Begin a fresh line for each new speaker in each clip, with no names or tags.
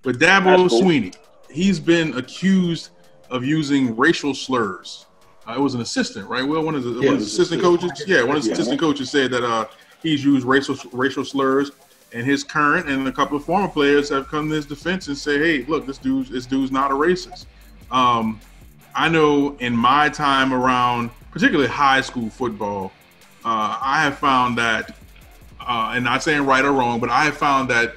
But Dabo Swinney, he's been accused of using racial slurs. It was an assistant, right? Well, one of the assistant coaches. Yeah, one of the assistant coaches said that he's used racial slurs, and his current and a couple of former players have come to his defense and say, "Hey, look, this dude's not a racist." I know in my time around, particularly high school football, I have found that, and not saying right or wrong, but I have found that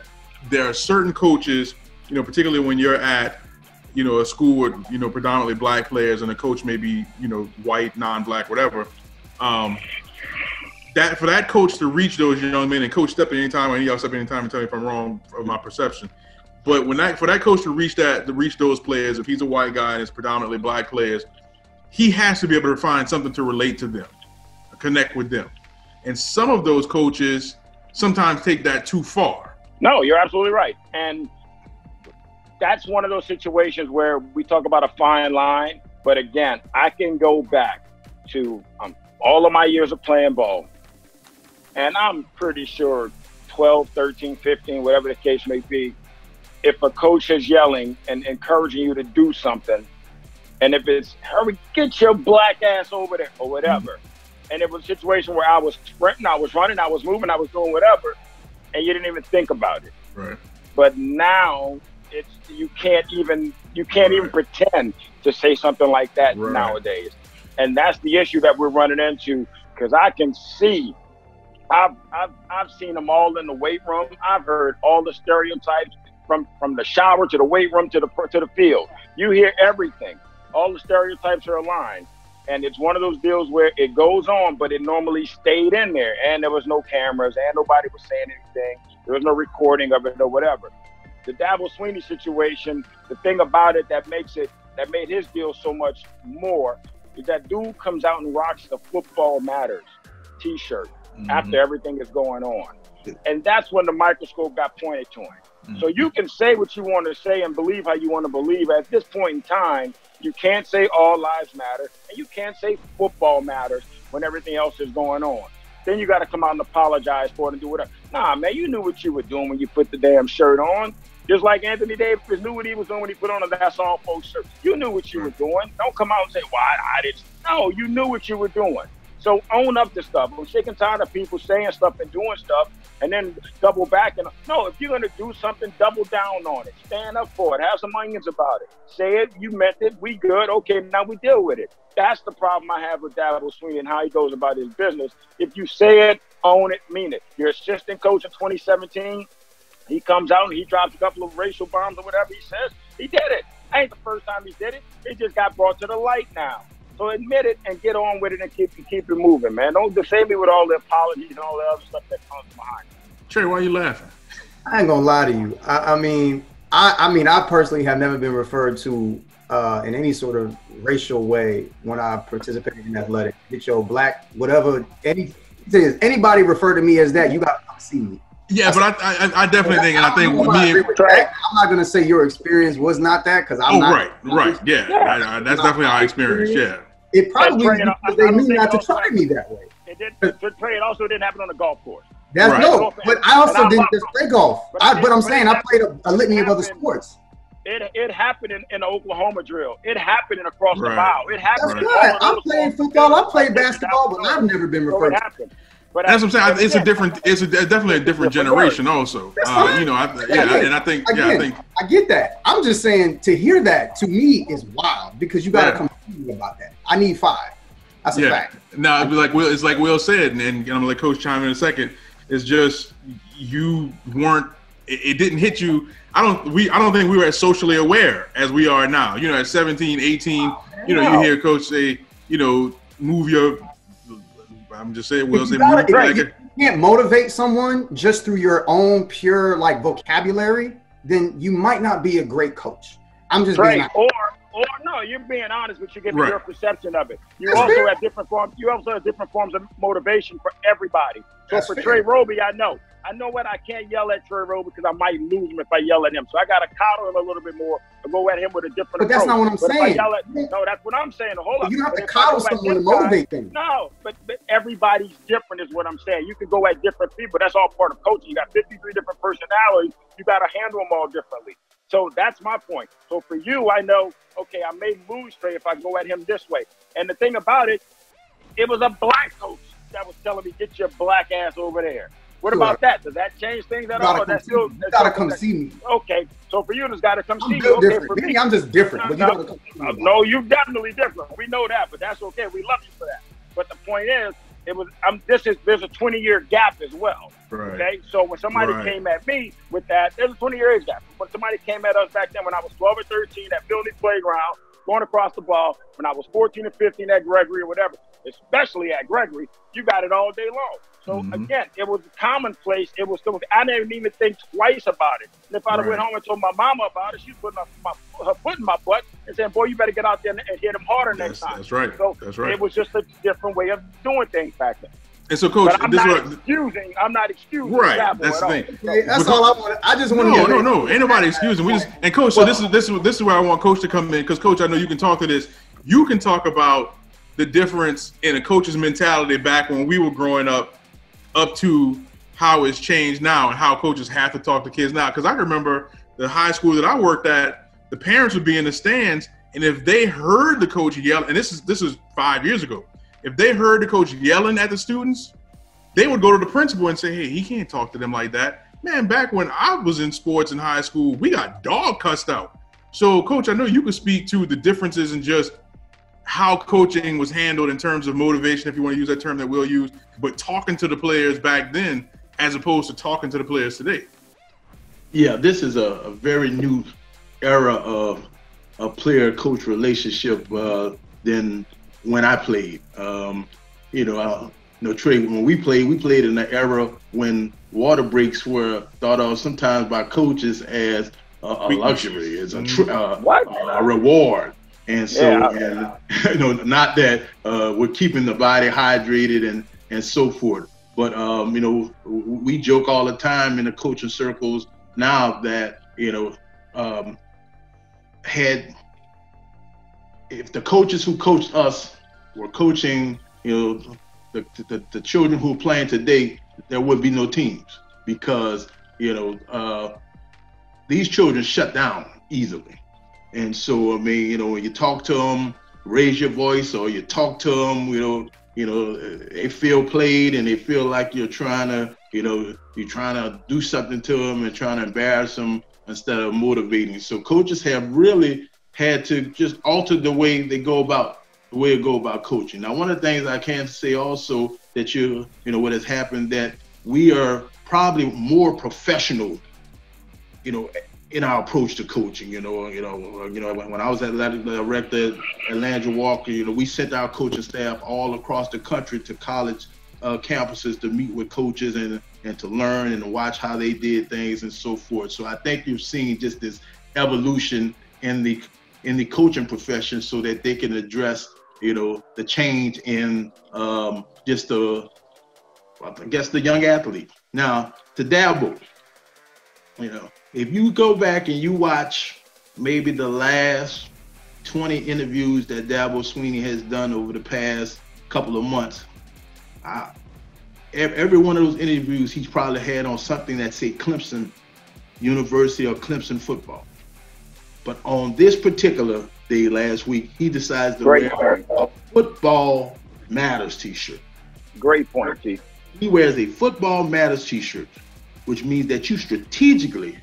there are certain coaches, particularly when you're at, a school with, predominantly black players and the coach may be, white, non-black, whatever. That for that coach to reach those young men, and coach step in anytime, or y'all step in anytime and tell me if I'm wrong of my perception. But for that coach to reach those players, if he's a white guy and it's predominantly black players, he has to be able to find something to relate to them, connect with them. And some of those coaches sometimes take that too far.
No, you're absolutely right. And that's one of those situations where we talk about a fine line. But again, I can go back to all of my years of playing ball. And I'm pretty sure 12, 13, 15, whatever the case may be, if a coach is yelling and encouraging you to do something, and if it's, hurry, get your black ass over there or whatever. And it was a situation where I was sprinting, I was running, I was moving, I was doing whatever, and you didn't even think about it.
Right.
But now you can't even pretend to say something like that nowadays. And that's the issue that we're running into, because I can see, I've seen them all in the weight room. I've heard all the stereotypes from the shower to the weight room to the field. You hear everything. All the stereotypes are aligned. And it's one of those deals where it goes on, but it normally stayed in there. And there was no cameras, and nobody was saying anything. There was no recording of it or whatever. The Dabo Swinney situation, the thing about it that made his deal so much more is that dude comes out and rocks the Football Matters t-shirt after everything is going on. And that's when the microscope got pointed to him. So you can say what you want to say and believe how you want to believe. At this point in time, you can't say all lives matter, and you can't say football matters when everything else is going on. Then you got to come out and apologize for it and do whatever. Nah, man, you knew what you were doing when you put the damn shirt on. Just like Anthony Davis knew what he was doing when he put on a That's All Folks shirt. You knew what you were doing. Don't come out and say, well, I didn't. No, you knew what you were doing. So own up to stuff. I'm sick and tired of people saying stuff and doing stuff and then double back. And no, if you're going to do something, double down on it. Stand up for it. Have some onions about it. Say it. You meant it. We good. Okay, now we deal with it. That's the problem I have with Dabo Swinney and how he goes about his business. If you say it, own it, mean it. Your assistant coach in 2017, he comes out and he drops a couple of racial bombs or whatever he says. He did it. Ain't the first time he did it. It just got brought to the light now. So admit it and get on with it and keep it moving, man. Don't defame me with all the apologies and all the other stuff that comes behind it.
Trey, why are you laughing?
I ain't gonna lie to you. I mean, I personally have never been referred to in any sort of racial way when I participated in athletics. Get your black, whatever. Anybody refer to me as that, you got to see me.
Yeah, but I definitely think, and I think with me,
I'm not gonna say your experience was not that because I'm not.
Right, yeah. That's definitely our experience. Yeah.
It probably was because they knew not to try me that way.
It also didn't happen on the golf course.
That's no, but I also didn't just play golf. But I'm saying I played a litany of other sports.
It happened in the Oklahoma drill. It happened in across the bow. It happened.
That's right. I played football. I played basketball, but I've never been referred to.
But
that's what I'm saying. It's definitely a different generation also. I
get that. I'm just saying to hear that to me is wild because you got to come to me about that. I need 5. That's a fact.
No, it's like Will said, and I'm gonna let Coach chime in a second. It's just you weren't. It didn't hit you. I don't think we were as socially aware as we are now. At 17, 18, you hear Coach say, move your. I'm just saying, Will say,
you can't motivate someone just through your own pure vocabulary, then you might not be a great coach. I'm just being honest.
Or no, you're being honest, but you get your perception of it. You also have different forms of motivation for everybody. So for Trey Roby, I know what I can't yell at Trey Roby because I might lose him if I yell at him. So I got to coddle him a little bit more and go at him with a different approach.
But that's not what I'm saying.
No, that's what I'm saying. Hold on.
You have to coddle someone to motivate them.
No, but everybody's different is what I'm saying. You can go at different people. That's all part of coaching. You got 53 different personalities. You got to handle them all differently. So that's my point. So for you, I know, okay, I may lose Trey if I go at him this way. And the thing about it, it was a black coach that was telling me, get your black ass over there. What about that? Does that change things at all?
You gotta come see me.
Okay, so for you, it's got to come see me.
Okay, for me, I'm just different. But you gotta come see me.
No, you're definitely different. We know that, but that's okay. We love you for that. But the point is, there's a 20-year gap as well.
Right.
Okay, so when somebody came at me with that, there's a 20-year age gap. But somebody came at us back then when I was 12 or 13 at Building Playground, going across the ball. When I was 14 or 15 at Gregory or whatever, especially at Gregory, you got it all day long. So again, it was commonplace. I didn't even think twice about it. And if I went home and told my mama about it, she's putting her foot in my butt and saying, "Boy, you better get out there and hit him harder next time."
That's right.
So
that's right.
It was just a different way of doing things back then.
And so, Coach,
I'm not excusing.
Right. That's the thing.
Okay, that's all I want. I just want
to. No. Ain't nobody excusing. And Coach, so this is where I want Coach to come in, because Coach, I know you can talk to this. You can talk about the difference in a coach's mentality back when we were growing up to how it's changed now and how coaches have to talk to kids now. Because I remember the high school that I worked at, the parents would be in the stands, and if they heard the coach yell, and this is 5 years ago, if they heard the coach yelling at the students, they would go to the principal and say, "Hey, he can't talk to them like that." Man, back when I was in sports in high school, we got dog cussed out. So, Coach, I know you could speak to the differences in just how coaching was handled in terms of motivation, if you want to use that term that we'll use, but talking to the players back then as opposed to talking to the players today.
Yeah, this is a very new era of a player-coach relationship than when I played. Trey, when we played in an era when water breaks were thought of sometimes by coaches as a luxury, as a reward. And so, not that we're keeping the body hydrated and so forth. But, we joke all the time in the coaching circles now that, if the coaches who coached us were coaching, the children who are playing today, there would be no teams because, these children shut down easily. And so, when you talk to them, raise your voice, or you talk to them, they feel played and they feel like you're trying to do something to them and trying to embarrass them instead of motivating. So coaches have really had to just alter the way they go about coaching. Now, one of the things I can say also that what has happened, that we are probably more professional, in our approach to coaching. When I was at athletic director at Landry Walker, we sent our coaching staff all across the country to college campuses to meet with coaches and to learn and to watch how they did things and so forth. So I think you've seen just this evolution in the coaching profession so that they can address, the change in just the young athlete. Now, to Dabo, if you go back and you watch maybe the last 20 interviews that Dabo Swinney has done over the past couple of months, every one of those interviews he's probably had on something that say Clemson University or Clemson football. But on this particular day last week, he decides to wear a Football Matters t-shirt.
Great point, Chief.
He wears a Football Matters t-shirt, which means that you strategically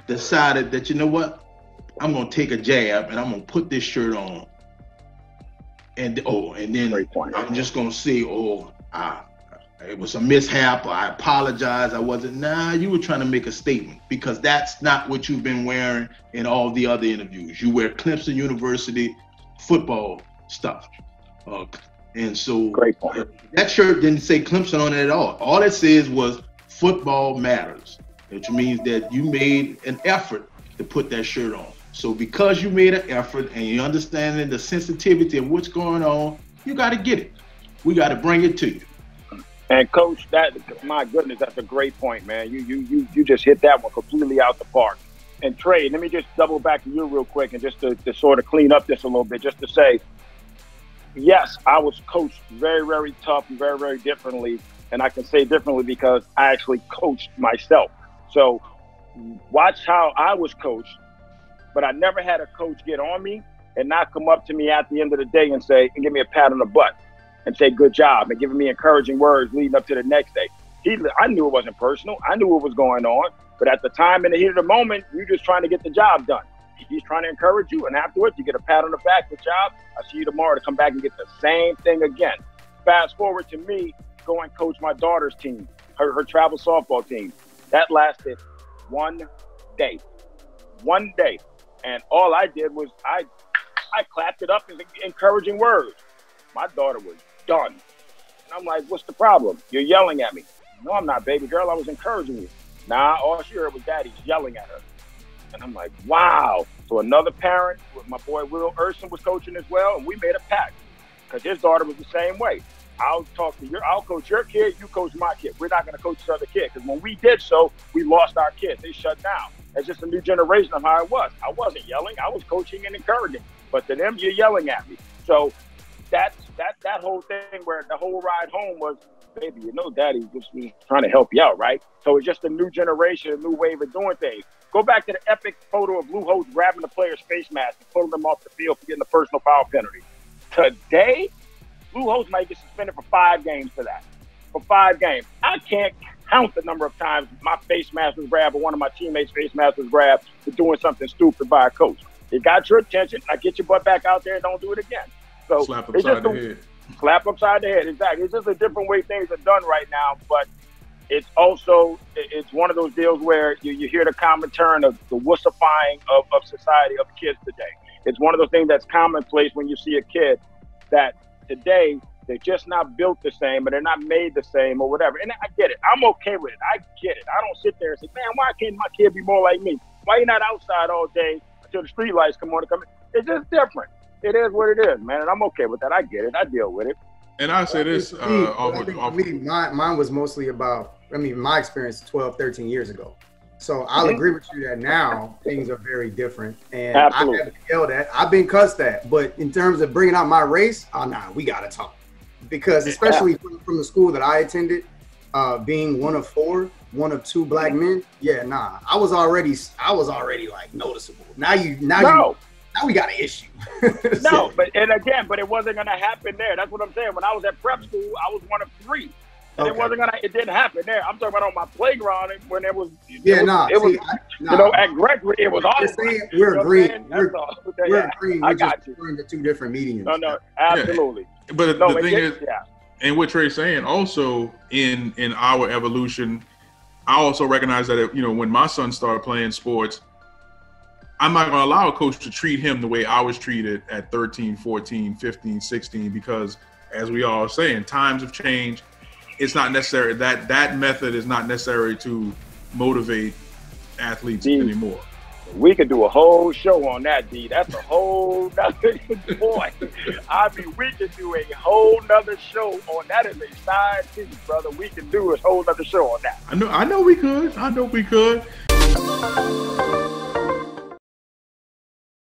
decided that, I'm going to take a jab and I'm going to put this shirt on. And then I'm just going to say, it was a mishap, or I apologize, I wasn't. Nah, you were trying to make a statement, because that's not what you've been wearing in all the other interviews. You wear Clemson University football stuff. And so
great point.
That shirt didn't say Clemson on it at all. All it says was Football Matters, which means that you made an effort to put that shirt on. So because you made an effort and you understanding the sensitivity of what's going on, you got to get it. We got to bring it to you.
And Coach, my goodness, that's a great point, man. You just hit that one completely out the park. And Trey, let me just double back to you real quick, and just to sort of clean up this a little bit, just to say, yes, I was coached very, very tough and very, very differently. And I can say differently because I actually coached myself. So watch how I was coached, but I never had a coach get on me and not come up to me at the end of the day and give me a pat on the butt and say, good job, and giving me encouraging words leading up to the next day. I knew it wasn't personal. I knew what was going on. But at the time, in the heat of the moment, you're just trying to get the job done. He's trying to encourage you, and afterwards, you get a pat on the back. Good job. I'll see you tomorrow to come back and get the same thing again. Fast forward to me go and coach my daughter's team, her travel softball team. That lasted 1 day. 1 day. And all I did was I clapped it up as encouraging words. My daughter was done. And I'm like, what's the problem? You're yelling at me. No, I'm not, baby girl. I was encouraging you. Nah, all she heard was daddy's yelling at her. And I'm like, wow. So another parent, my boy Will Urson was coaching as well, and we made a pact because his daughter was the same way. I'll coach your kid, you coach my kid. We're not going to coach this other kid because when we did so, we lost our kids. They shut down. It's just a new generation of how it was. I wasn't yelling. I was coaching and encouraging. But to them, you're yelling at me. So that whole thing where the whole ride home was, baby, you know, daddy just was trying to help you out, right? So it's just a new generation, a new way of doing things. Go back to the epic photo of Lou Holtz grabbing the player's face mask and pulling them off the field for getting the personal foul penalty. Today, Lou Holtz might get suspended for 5 games for that. For 5 games. I can't count the number of times my face mask was grabbed or one of my teammates' face mask was grabbed for doing something stupid by a coach. It got your attention. Now get your butt back out there and don't do it again. So
slap upside the head.
Slap upside the head, exactly. It's just a different way things are done right now, but it's also, it's one of those deals where you hear the common term of the wussifying of society of kids today. It's one of those things that's commonplace when you see a kid that today they're just not built the same or they're not made the same or whatever. And I get it. I'm okay with it. I get it. I don't sit there and say, man, why can't my kid be more like me? Why you not outside all day until the street lights come on and come in? It's just different. It is what it is, man. And I'm okay with that. I get it. I deal with it.
And I say this.
Mine was mostly about, my experience 12, 13 years ago. So I'll agree with you that now things are very different. And
absolutely.
I haven't yelled at. I've been cussed at. But in terms of bringing out my race, we got to talk. Because especially from the school that I attended, being one of 4, one of 2 black men, I was already like noticeable. Now we got an issue.
No, but it wasn't gonna happen there. That's what I'm saying. When I was at prep school, I was one of 3. And it didn't happen there. I'm talking about on my playground when it was at Gregory, it was awesome.
We're agreeing. We're agreeing. We're just referring to 2 different mediums.
No, absolutely.
Yeah. But the thing is, and what Trey's saying also in our evolution, I also recognize that, when my son started playing sports, I'm not going to allow a coach to treat him the way I was treated at 13, 14, 15, 16, because as we all are saying, times have changed. It's not necessary. That method is not necessary to motivate athletes anymore.
We could do a whole show on that, D. That's a whole nother boy. We could do a whole nother show on that. Is a side piece, brother. We could do a whole nother show on that.
I know we could.